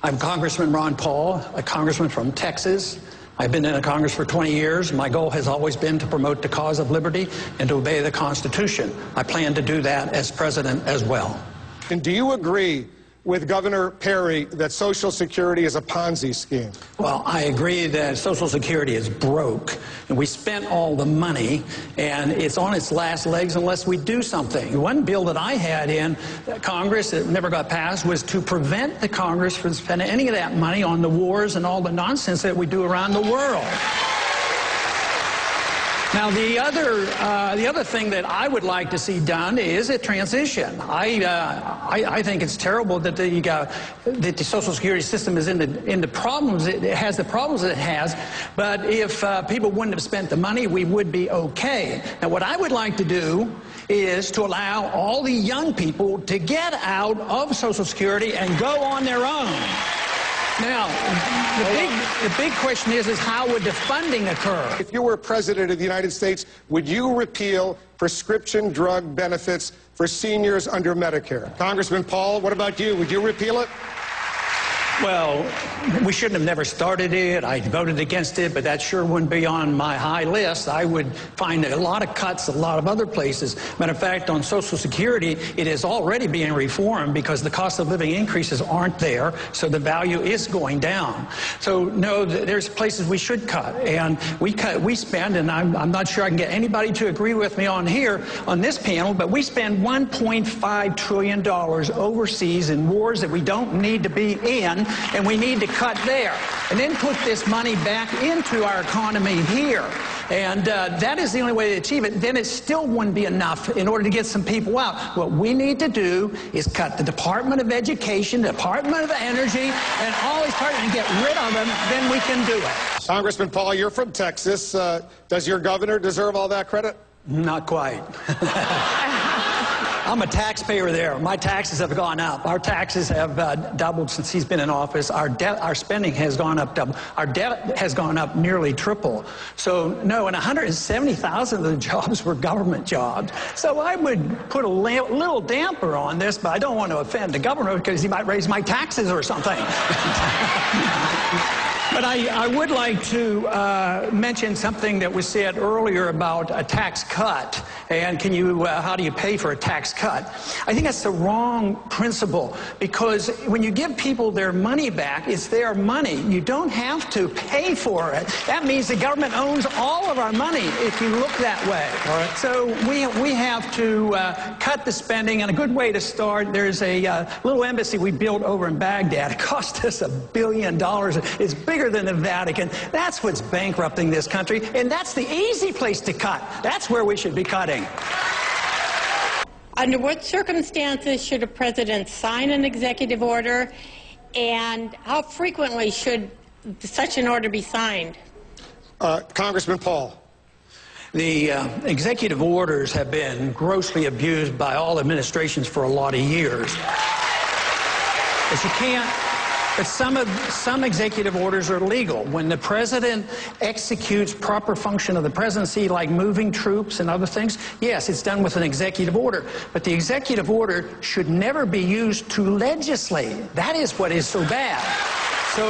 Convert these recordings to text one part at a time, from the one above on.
I'm Congressman Ron Paul, a congressman from Texas. I've been in Congress for 20 years. My goal has always been to promote the cause of liberty and to obey the Constitution. I plan to do that as president as well. And do you agree with Governor Perry that Social Security is a Ponzi scheme? Well, I agree that Social Security is broke, and we spent all the money, and it's on its last legs unless we do something. One bill that I had in Congress that never got passed was to prevent the Congress from spending any of that money on the wars and all the nonsense that we do around the world. Now, the other thing that I would like to see done is a transition. I think it's terrible that the Social Security system is in the problems. It has the problems it has. But if people wouldn't have spent the money, we would be okay. Now, what I would like to do is to allow all the young people to get out of Social Security and go on their own. Now, the big question is how would the funding occur? If you were president of the United States, would you repeal prescription drug benefits for seniors under Medicare? Congressman Paul, what about you? Would you repeal it? Well, we shouldn't have never started it. I voted against it, but that sure wouldn't be on my high list. I would find a lot of cuts, a lot of other places. Matter of fact, on Social Security, it is already being reformed because the cost of living increases aren't there, so the value is going down. So, no, there's places we should cut, and we spend, and I'm not sure I can get anybody to agree with me on here, on this panel, but we spend $1.5 trillion overseas in wars that we don't need to be in, and we need to cut there, and then put this money back into our economy here. And that is the only way to achieve it. Then it still wouldn't be enough in order to get some people out. What we need to do is cut the Department of Education, the Department of Energy, and all these parts and get rid of them. Then we can do it. Congressman Paul, you're from Texas. Does your governor deserve all that credit? Not quite. I'm a taxpayer there. My taxes have gone up. Our taxes have doubled since he's been in office. Our spending has gone up double. Our debt has gone up nearly triple. So, no, and 170,000 of the jobs were government jobs. So I would put a little damper on this, but I don't want to offend the governor because he might raise my taxes or something. But I would like to mention something that was said earlier about a tax cut. And how do you pay for a tax cut? I think that's the wrong principle, because when you give people their money back, it's their money. You don't have to pay for it. That means the government owns all of our money if you look that way. All right. So we have to cut the spending, and a good way to start, there's a little embassy we built over in Baghdad. It cost us $1 billion. It's bigger than the Vatican. That's what's bankrupting this country, and that's the easy place to cut. That's where we should be cutting. Under what circumstances should a president sign an executive order, and how frequently should such an order be signed? Congressman Paul. The executive orders have been grossly abused by all administrations for a lot of years. But you can't. But some executive orders are legal. When the president executes proper function of the presidency, like moving troops and other things, yes, it's done with an executive order. But the executive order should never be used to legislate. That is what is so bad. So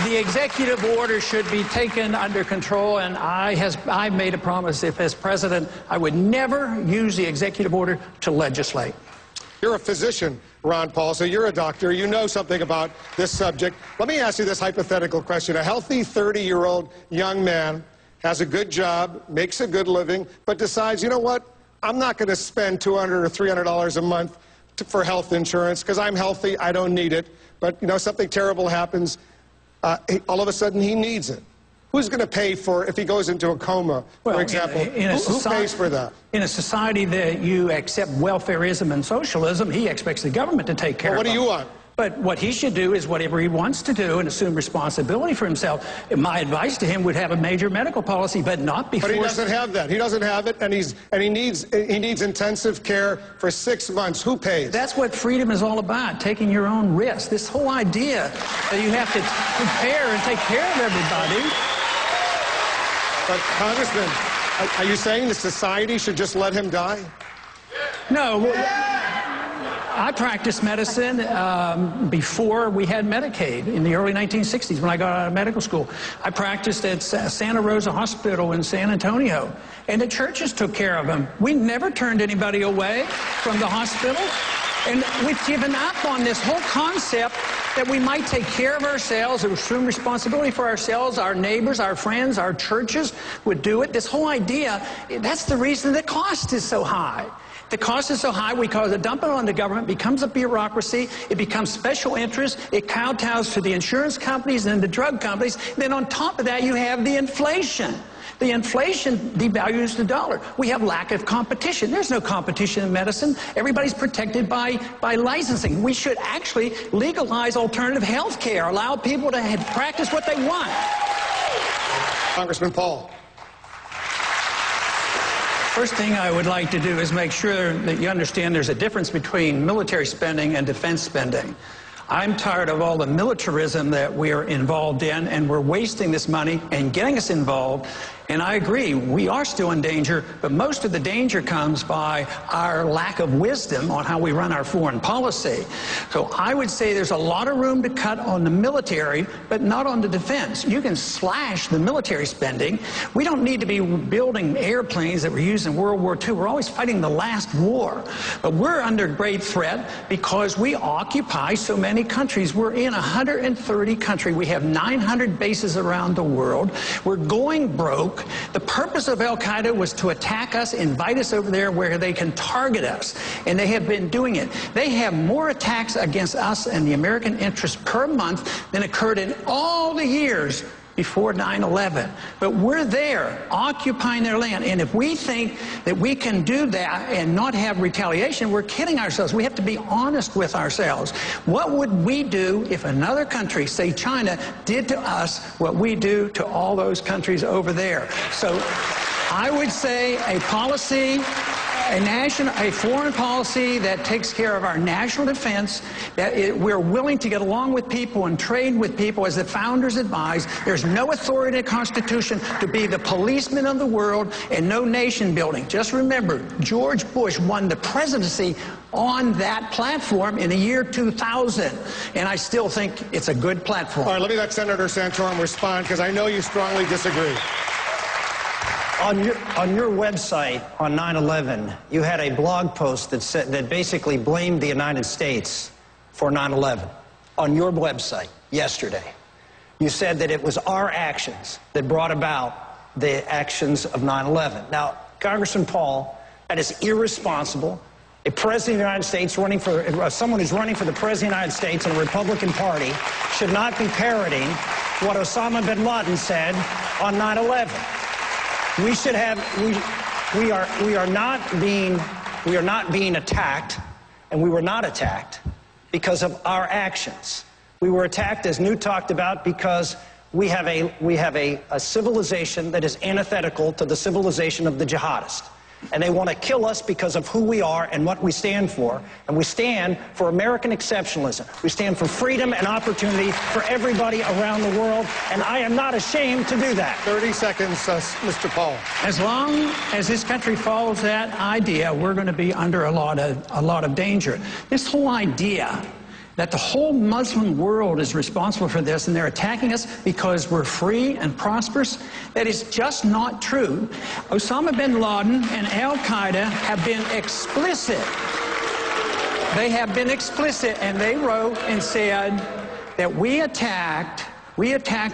the executive order should be taken under control, and I made a promise, if as president, I would never use the executive order to legislate. You're a physician, Ron Paul, so you're a doctor. You know something about this subject. Let me ask you this hypothetical question. A healthy 30-year-old young man has a good job, makes a good living, but decides, you know what, I'm not going to spend $200 or $300 a month for health insurance because I'm healthy, I don't need it. But, you know, something terrible happens, all of a sudden he needs it. Who's going to pay for if he goes into a coma, for example? Who pays for that? In a society that you accept welfareism and socialism, he expects the government to take care of it. What do you want? But what he should do is whatever he wants to do and assume responsibility for himself. My advice to him would have a major medical policy, but not before. But he doesn't have that. He doesn't have it, and he needs intensive care for 6 months. Who pays? That's what freedom is all about, taking your own risk. This whole idea that you have to prepare and take care of everybody. But, Congressman, are you saying the society should just let him die? No. I practiced medicine before we had Medicaid in the early 1960s when I got out of medical school. I practiced at Santa Rosa Hospital in San Antonio, and the churches took care of them. We never turned anybody away from the hospital. And we've given up on this whole concept that we might take care of ourselves, assume responsibility for ourselves, our neighbors, our friends, our churches would do it. This whole idea, that's the reason the cost is so high. The cost is so high because the dump it on the government becomes a bureaucracy, it becomes special interest, it kowtows to the insurance companies and the drug companies. Then on top of that, you have the inflation. The inflation devalues the dollar. We have lack of competition. There's no competition in medicine. Everybody's protected by licensing. We should actually legalize alternative health care, allow people to practice what they want. Congressman Paul. First thing I would like to do is make sure that you understand there's a difference between military spending and defense spending. I'm tired of all the militarism that we're involved in, and we're wasting this money and getting us involved. And I agree, we are still in danger, but most of the danger comes by our lack of wisdom on how we run our foreign policy. So I would say there's a lot of room to cut on the military, but not on the defense. You can slash the military spending. We don't need to be building airplanes that were used in World War II. We're always fighting the last war. But we're under great threat because we occupy so many countries. We're in 130 countries. We have 900 bases around the world. We're going broke. The purpose of al-Qaeda was to attack us, invite us over there where they can target us, and they have been doing it. They have more attacks against us and the American interest per month than occurred in all the years before 9/11. But we're there, occupying their land, and if we think that we can do that and not have retaliation, we're kidding ourselves. We have to be honest with ourselves. What would we do if another country, say China, did to us what we do to all those countries over there? So I would say a policy, a foreign policy that takes care of our national defense, that we're willing to get along with people and trade with people as the founders advised. There's no authority in the Constitution to be the policeman of the world and no nation building. Just remember, George Bush won the presidency on that platform in the year 2000, and I still think it's a good platform. All right, let me let Senator Santorum respond, because I know you strongly disagree. On your website on 9/11, you had a blog post that basically blamed the United States for 9/11. On your website yesterday, you said that it was our actions that brought about the actions of 9/11. Now, Congressman Paul, that is irresponsible. A president of the United States running for someone who's running for the president of the United States in the Republican Party should not be parroting what Osama bin Laden said on 9/11. We should have, we are not being attacked, and we were not attacked because of our actions. We were attacked, as Newt talked about, because we have a civilization that is antithetical to the civilization of the jihadists. And they want to kill us because of who we are and what we stand for. And we stand for American exceptionalism. We stand for freedom and opportunity for everybody around the world. And I am not ashamed to do that. 30 seconds, Mr. Paul. As long as this country follows that idea, we're going to be under a lot of danger. This whole idea that the whole Muslim world is responsible for this and they're attacking us because we're free and prosperous, that is just not true. Osama bin Laden and al-Qaeda have been explicit. They have been explicit, and they wrote and said that we attacked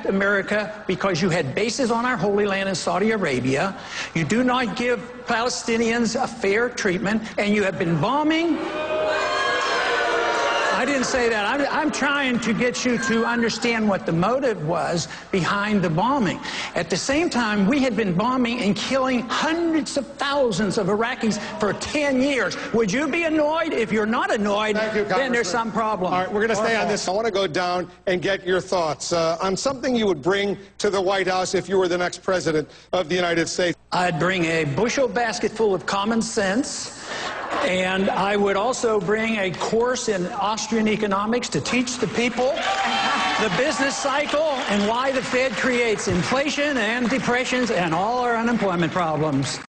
America because you had bases on our Holy Land in Saudi Arabia. You do not give Palestinians a fair treatment, and you have been bombing. I didn't say that. I'm trying to get you to understand what the motive was behind the bombing. At the same time, we had been bombing and killing hundreds of thousands of Iraqis for 10 years. Would you be annoyed? If you're not annoyed, then there's some problem. All right, we're going to stay on this. I want to go down and get your thoughts on something you would bring to the White House if you were the next president of the United States. I'd bring a bushel basket full of common sense. And I would also bring a course in Austrian economics to teach the people the business cycle and why the Fed creates inflation and depressions and all our unemployment problems.